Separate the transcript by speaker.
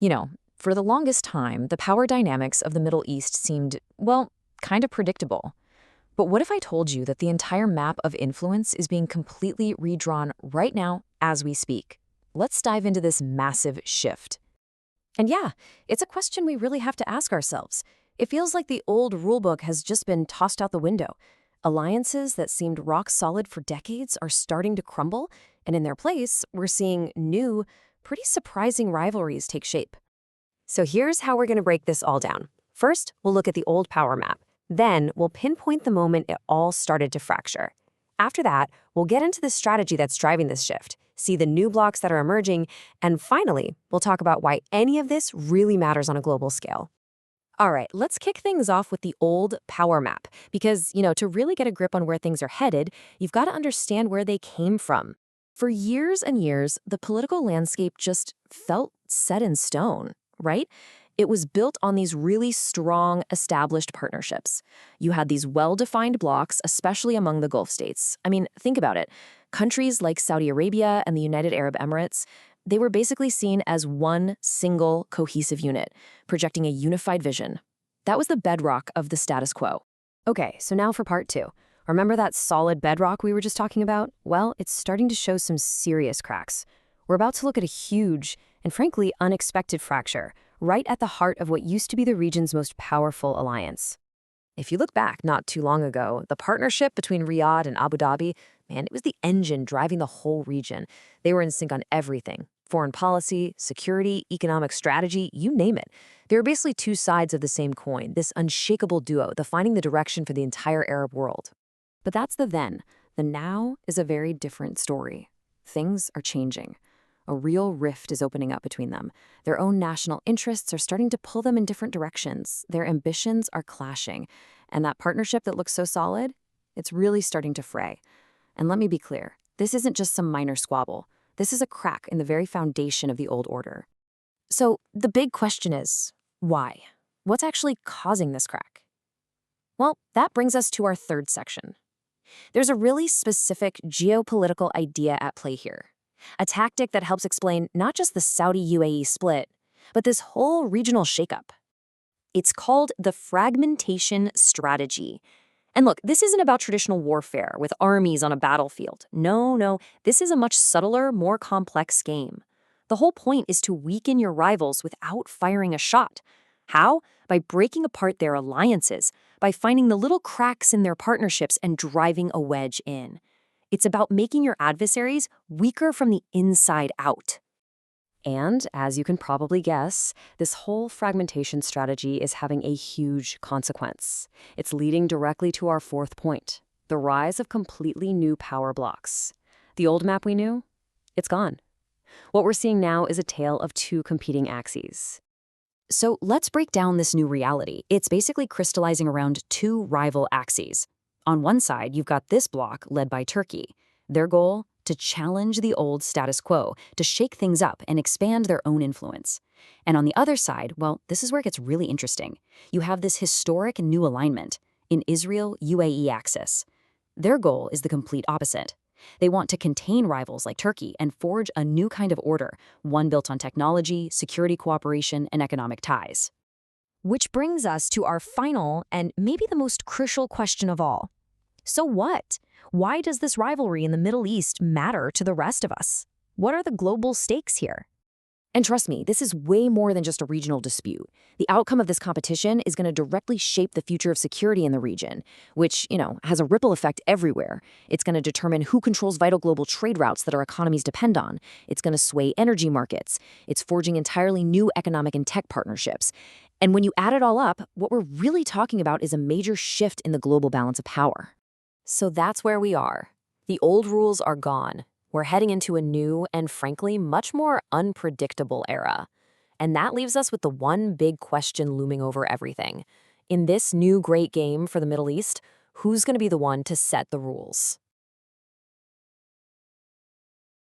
Speaker 1: You know, for the longest time, the power dynamics of the Middle East seemed, well, kind of predictable. But what if I told you that the entire map of influence is being completely redrawn right now as we speak? Let's dive into this massive shift. And yeah, it's a question we really have to ask ourselves. It feels like the old rulebook has just been tossed out the window. Alliances that seemed rock solid for decades are starting to crumble, and in their place, we're seeing new, pretty surprising rivalries take shape. So here's how we're going to break this all down. First, we'll look at the old power map. Then, we'll pinpoint the moment it all started to fracture. After that, we'll get into the strategy that's driving this shift, see the new blocks that are emerging, and finally, we'll talk about why any of this really matters on a global scale. All right, let's kick things off with the old power map, because, to really get a grip on where things are headed, you've got to understand where they came from. For years and years, the political landscape just felt set in stone, right? It was built on these really strong, established partnerships. You had these well-defined blocks, especially among the Gulf states. I mean, think about it. Countries like Saudi Arabia and the United Arab Emirates, they were basically seen as one single cohesive unit, projecting a unified vision. That was the bedrock of the status quo. Okay, so now for part two. Remember that solid bedrock we were just talking about? Well, it's starting to show some serious cracks. We're about to look at a huge and frankly unexpected fracture, right at the heart of what used to be the region's most powerful alliance. If you look back not too long ago, the partnership between Riyadh and Abu Dhabi, man, it was the engine driving the whole region. They were in sync on everything. Foreign policy, security, economic strategy, you name it. They were basically two sides of the same coin, this unshakable duo defining the direction for the entire Arab world. But that's the then. The now is a very different story. Things are changing. A real rift is opening up between them. Their own national interests are starting to pull them in different directions. Their ambitions are clashing. And that partnership that looks so solid, it's really starting to fray. And let me be clear, this isn't just some minor squabble. This is a crack in the very foundation of the old order. So the big question is, why? What's actually causing this crack? Well, that brings us to our third section. There's a really specific geopolitical idea at play here. A tactic that helps explain not just the Saudi-UAE split, but this whole regional shakeup. It's called the fragmentation strategy. And look, this isn't about traditional warfare with armies on a battlefield. No, this is a much subtler, more complex game. The whole point is to weaken your rivals without firing a shot. How? By breaking apart their alliances, by finding the little cracks in their partnerships and driving a wedge in. It's about making your adversaries weaker from the inside out. And, as you can probably guess, this whole fragmentation strategy is having a huge consequence. It's leading directly to our fourth point, the rise of completely new power blocks. The old map we knew? It's gone. What we're seeing now is a tale of two competing axes. So let's break down this new reality. It's basically crystallizing around two rival axes. On one side, you've got this bloc led by Turkey. Their goal? To challenge the old status quo, to shake things up and expand their own influence. And on the other side, well, this is where it gets really interesting. You have this historic new alignment, in Israel-UAE axis. Their goal is the complete opposite. They want to contain rivals like Turkey and forge a new kind of order, one built on technology, security cooperation, and economic ties. Which brings us to our final and maybe the most crucial question of all. So what? Why does this rivalry in the Middle East matter to the rest of us? What are the global stakes here? And trust me, this is way more than just a regional dispute. The outcome of this competition is going to directly shape the future of security in the region, which, has a ripple effect everywhere. It's going to determine who controls vital global trade routes that our economies depend on. It's going to sway energy markets. It's forging entirely new economic and tech partnerships. And when you add it all up, what we're really talking about is a major shift in the global balance of power. So that's where we are. The old rules are gone. We're heading into a new and, frankly, much more unpredictable era. And that leaves us with the one big question looming over everything. In this new great game for the Middle East, who's going to be the one to set the rules?